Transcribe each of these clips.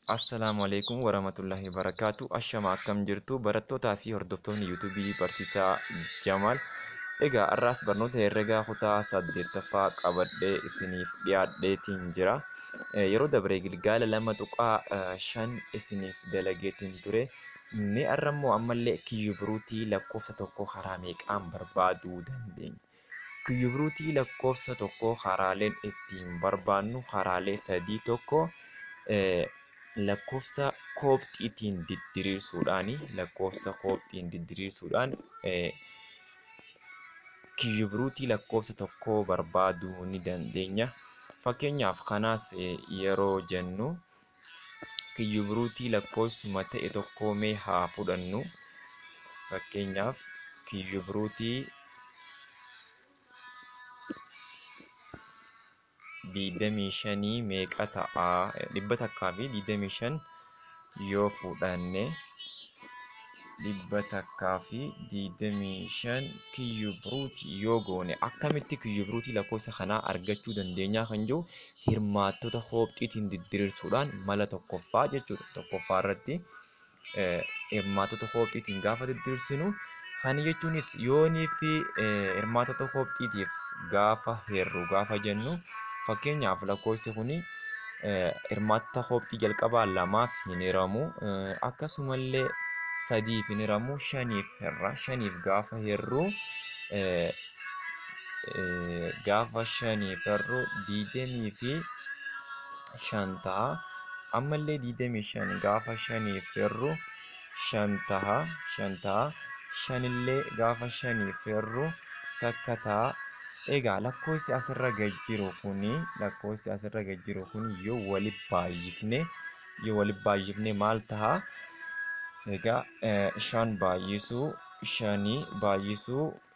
Assalamualaikum warahmatullahi wabarakatuh. Ashama akkam jirtu barattootaa fi hordoftoonni yuutuubii barsiisaa Jamaal. Egaa har'aas barnoota herregaa kutaa 8ffaa qabadhee isiniif dhiyaadheetiin jira. Yeroo dabree Gilgaala 2.5 isiniif dalageetiin ture. Mee har'ammoo ammallee kiyyubiruutii lakkoofsa tokko karaa meeqaan barbaaduu dandeenya? Kiyyubiruutii lakkoofsa tokko karaaleen ittiin barbaannu karaalee sadii tokko lakkoofsa koobxiitiin diddiriirsuudhaan kiyyubiruutii lakkoofsa tokkoo barbaaduu ni dandeenya. Fakkeenyaaf kanaas yeroo jennu kiyyubiruutii lakkoofsuma ta'e tokkoo mee haa fudhannu. Fakkeenyaaf kiyyubiruutii 25 meeqa ta'a? 125 yoo fudhanne 125 kiyyubiruutii yoo goone akkamitti kiyyubiruutii lakkoofsa kanaa argachuu dandeenya kan jiru hirmaattota koobxiitiin diddiriirsuudhaan mala tokkoffaa jechuudha. Tokkoffaa irratti hirmaattota koobxiitiin gaafa diddiriirsinu kana jechuunis yoonii fi hirmaattota koobxiitiif gaafa heerru gaafa jennu fakkeenyaaf lakkoofsi kuni hirmaattota koobxii jalqabaa 2f hin hiramu akkasumallee 3f hin hiramu 5f irra 5f gaafa heerru gaafa 5f heerru 20 fi 5 ta'a. Ammallee 25 gaafa 5f heerru 5 ta'a 5 illee gaafa 5f heerru takka ta'a. Egaa lakkoofsi asirra gad jiru kuni yoo waliif baay'ifne maal ta'a? Egaa 5 baay'isuu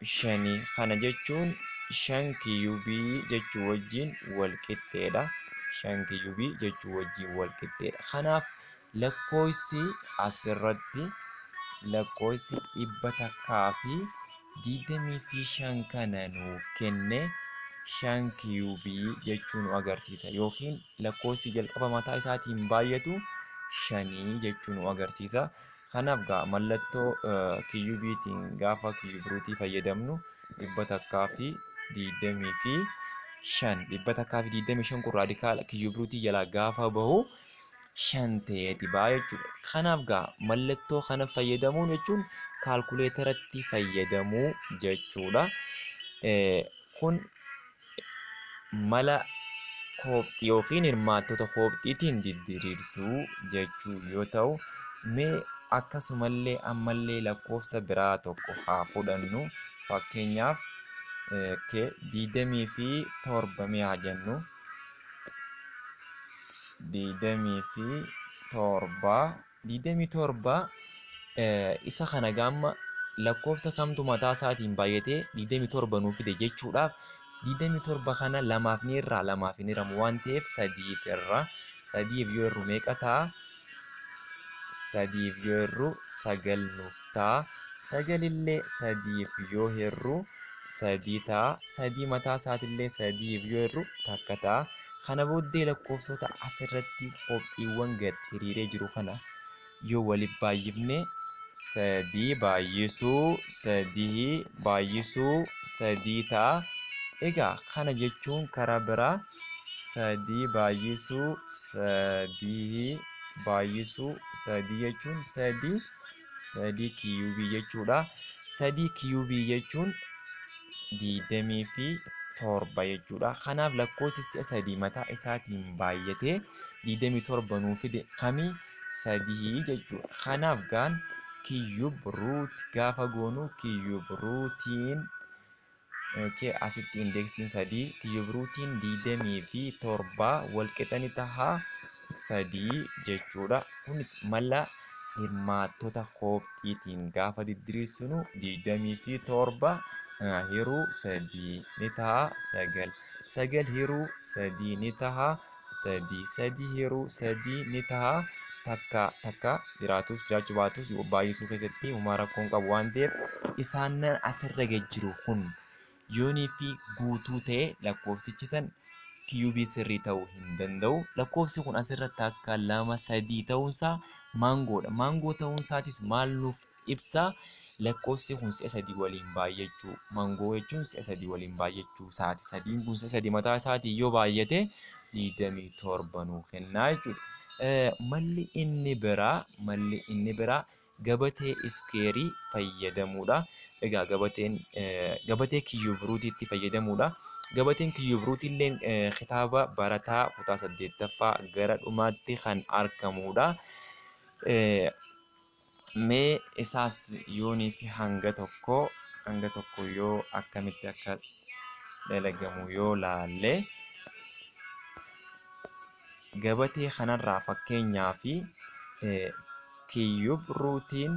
5 kana jechuun 5 kiyyubii jechuu wajjin wal qixxeedha. 5 kiyyubii jechuu wajjin wal qixxeedha. Kanaaf lakkoofsi asirratti lakkoofsi 125 kana nuuf kenne 5 kiyyubii jechuu nu agarsiisa. Yookiin lakkoofsi jalqaba mataa isaatiin baay'atu 5 jechuu nu agarsiisa. Kanaaf mallattoo kiyyubiitiin gaafa kiyyubiruutii fayyadamnu 125 kun raadikaala kiyyubiruutii jalaa gaafa bahu 5 ta'eeti ba'a jechuudha. Kanaaf mallattoo kana fayyadamuun jechuun kaalkuleetaratti fayyadamuu jechuudha. Kun mala koobxii yookiin hirmaattota koobxiitiin diddiriirsuu jechuu yoo ta'u, mee akkasumallee ammallee lakkoofsa biraa tokko haa fudhannu. Fakkeenyaaf 27 mee haa jennu. 27 isa kana gamma lakkoofsa kamtu mataa isaatiin baay'atee 27 nuuf fide jechuudhaaf 27 kana lamaaf ni irraa lamaaf hin hiramu waan ta'eef 3f irra 3f yoo irru meeqa ta'a? 3f yoo irru 9 nuuf ta'a. 9 illee 3f yoo irru 3 ta'a. 3 mataa isaatillee 3f yoo irru takka ta'a. Kana booddee lakkoofsota asirratti koobxiiwwan gad hiriiree jiru kana yoo waliif baay'ifne 3 baay'isuu 3 ta'a. Egaa kana jechuun karaa biraa 3 baay'isuu 3 jechuun 3 kiyyubii jechuudha. 3 kiyyubii jechuun 27 jechuudha. Kanaaf lakkoofsi 3 mataa isaatiin baay'atee 27 nuuf fide kamii? 3 jechuudha. Kanaaf kiyyubiruut gaafa goonu kiyyubiruutiin asitti indeksiin 3 kiyyubiruutiin 27 wal qixa ni ta'a 3 jechuudha. Kunis mala hirmaattota koobxiitiin gaafa diddiriirsinu 27 hiruu 3 ni ta'a 9 hiruu 3 ni ta'a 3 hiruu 3 ni ta'a takka jiraatus jiraachuu baatus baay'isuu keessatti uumaa rakkoon qabu waan ta'eef isaan asirra gad jiru kun yoonii fi guutuu ta'e lakkoofsichi san kiyubii sirrii ta'uu hin danda'u. Lakkoofsi kun asirratti akka 2 3 ta'uunsaa maangoodha. Maangoo ta'uunsaatis maal nuuf ibsa? Lakkoofsi kun si'a 3 waliin baay'achuu. Maangoo jechuun si'a 3 waliin baay'achuu isaati. 3 kun si'a 3 mataa isaatii yoo baay'ate 27 nuu kennaa jechuudha. Malli inni biraa gabatee iskeerii fayyadamuudha. Egaa gabatee kiyyuub ruutiitti fayyadamuudha. Gabateen kiyyuub ruutiilleen kitaaba barataa kutaa 8ffaa gara dhumaatti kan argamudha. Mee isaas yoonii fi hanga tokko yoo akkamitti akka dalagamu yoo laalle gabatee kanarraa fakkeenyaa fi kiyyuub ruutiin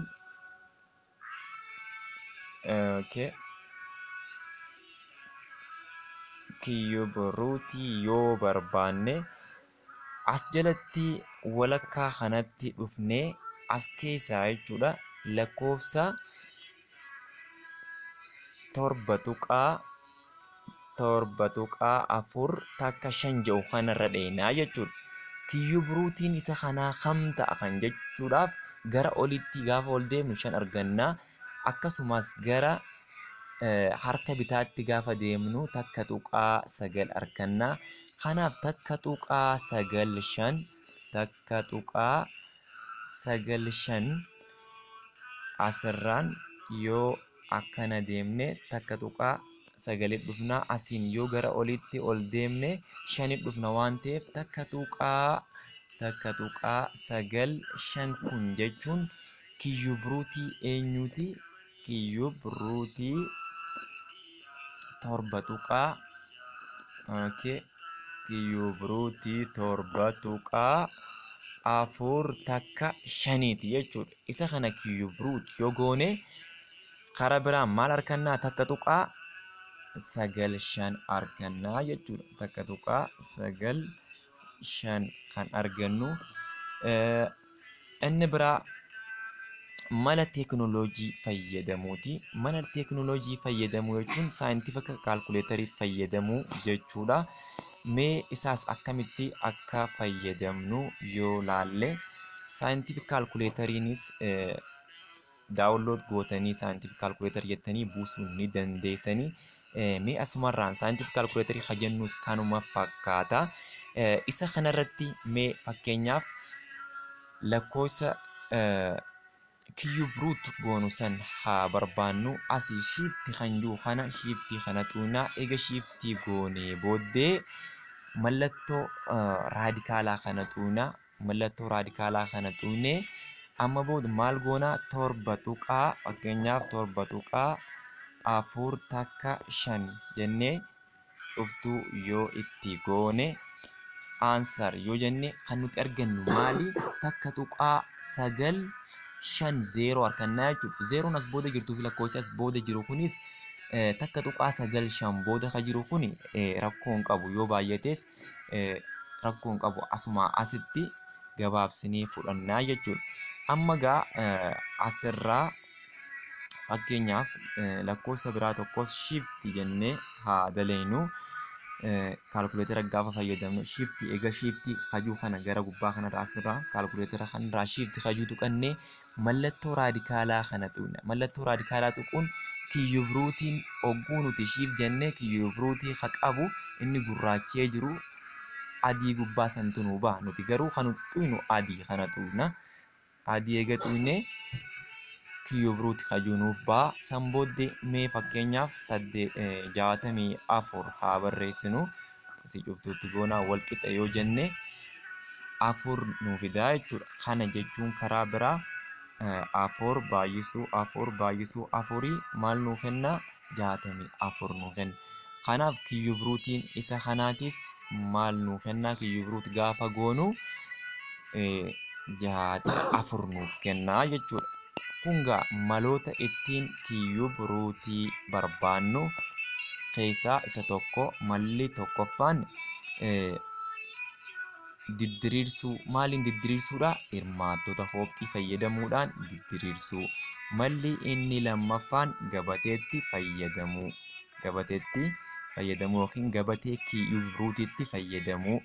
kiyyuub ruutii yoo barbaanne as jalatti walakkaa kanatti dhufnee as keessaa jechuudha lakkoofsa 7.4 takka 5 jedhu kanarra dheenaa jechuudha. Kiyyuub ruutiin isa kanaa kam ta'a kan jechuudhaaf gara olitti gaafa ol deemnu 5 argannaa. Akkasumas gara harka bitaatti gaafa deemnu takka tuqaa 9 argannaa. Kanaaf takka tuqaa 9 asirraan yoo akkana deemne takka tuqaa 9 dhufna. Asiin yoo gara olitti ol deemne 5 dhufna waan ta'eef takka tuqaa 9 5 kun jechuun kiyyuub ruutii eenyuuti? Kiyyuub ruutii 7 kiyyuub ruutii 7.4 takka 5ti jechuudha. Isa kana kiyyuub ruutii yoo goone karaa biraan maal argannaa? Takka tuqaa 9 argannaa jechuudha. Takka tuqaa 9 kan argannu. Inni biraa mala teekinooloojii fayyadamuuti. Mala teekinooloojii fayyadamuu jechuun saayintifika kaalkuleetarii fayyadamuu jechuudha. Mee isaas akkamitti akka fayyadamnu yoo laalle saayintifik kaalkuleetariinis daawunlood gootanii saayintifik kaalkuleetarii jettanii buusuu ni dandeessanii. Mee asumarraan saayintifik kaalkuleetarii hajannus kanuma fakkaata. Isa kanarratti mee fakkeenyaaf lakkoofsa kiyyuub ruut goonu san haa barbaannu. Asii shiiftii kan jiru kana shiiftii kana xuunaa. Eega shiiftii goonee booddee mallattoo raadikaalaa kana xuunaa. Mallattoo raadikaalaa kana xuunee amma booda maal goonaa? 7 tuqaa fakkeenyaaf 7.4 takka 5 jennee cuftuu yoo itti goone aansar yoo jenne kan nuti argannu maali? Takka tuqaa 9 5 argannaa jechuudha. 0 as booda jirtuu fi lakkoofsi as booda jiru kunis takka tuqaa 9 5 booda kan jiru kun rakkoo hin qabu. Yoo baay'ates rakkoo hin qabu. Asuma asitti gabaabsinee fudhannaa jechuudha. Amma gaa asirraa fakkeenyaaf lakkoofsa biraa tokkos shiiftii jennee haa daleenyu. Kaalkuleetara gaafa fayyadamnu shiiftii eega shiiftii hajuu kana gara gubbaa kanarraa asirraa kaalkuleetara kanarraa shiiftii hajuu tuqannee mallattoo raadikaalaa kana tuqna. Mallattoo raadikaalaa tuquun kiyyuub ruutiin ogguu nuti shiif jennee kiyyuub ruutii haa qabu inni gurraachee jiru adii gubbaa santu nuu ba'a. Nuti garuu kan nuti tuqnu adii kana tuqna. Adii eega tuqnee kiyyuub ruutii hajuu nuuf ba'a. San booddee mee fakkeenyaaf 64 haa barreessinu. Asii cuftuutti goonaa wal qixa yoo jenne 4 nuuf fidaa jechuudha. Kana jechuun karaa biraa 4 baay'isuu 4 maal nuuf kenna? 64 nuuf kenna. Kanaaf kiyyuub ruutiin isa kanaatis maal nuuf kenna? Kiyyuub ruutii gaafa goonu 64 nuuf kennaa jechuudha. Kungaa maloota ittiin kiyyuub ruutii barbaannu keessaa isa tokko. Malli tokkoffaan diddiriirsuu. Maaliin diddiriirsuudha? Hirmaattota foobxii fayyadamuudhaan diddiriirsuu. Malli inni lammaffaan gabateetti fayyadamuu. Gabateetti fayyadamuu yookiin gabatee kiyuub ruutiitti fayyadamuu.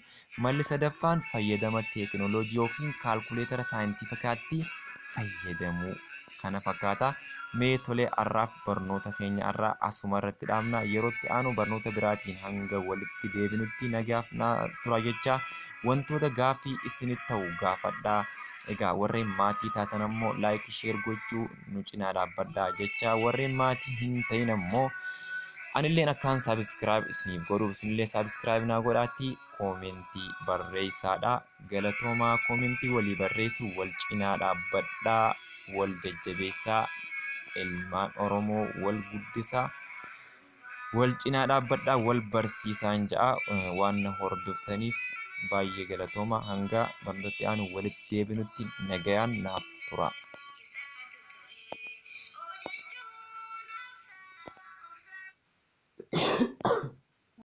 Malli sadaffaan fayyadama teekinooloojii yookiin kaalkuleetara saayintifikaatti fayyadamuu. Kana fakkaata. Mee tolee har'aaf barnoota keenya har'aa asuma irratti dhaabna. Yerootti aanu barnoota biraatiin hanga walitti deebinutti nagaaf tura jecha wantoota gaaffii isinitti ta'u gaafadhaa. Egaa warreen maatii taatan ammoo laayik sheer gochuu nu cinaa dhaabbadhaa jecha warreen maatii hin ta'in ammoo anilleen akkaan saabskraayib isiniif godhuuf isinillee saabskraayib naa godhaatti koomentii barreessaadha. Galatoomaa koomentii walii barreessu wal cinaa dhaabbadhaa wal jajjabeessaa ilmaan Oromoo wal guddisaa wal cinaa dhaabbadhaa wal barsiisaan ja'a waan hordoftaniif baay'ee galatooma hanga barnootatti aanu walitti deebinutti nagayaan naaf tura.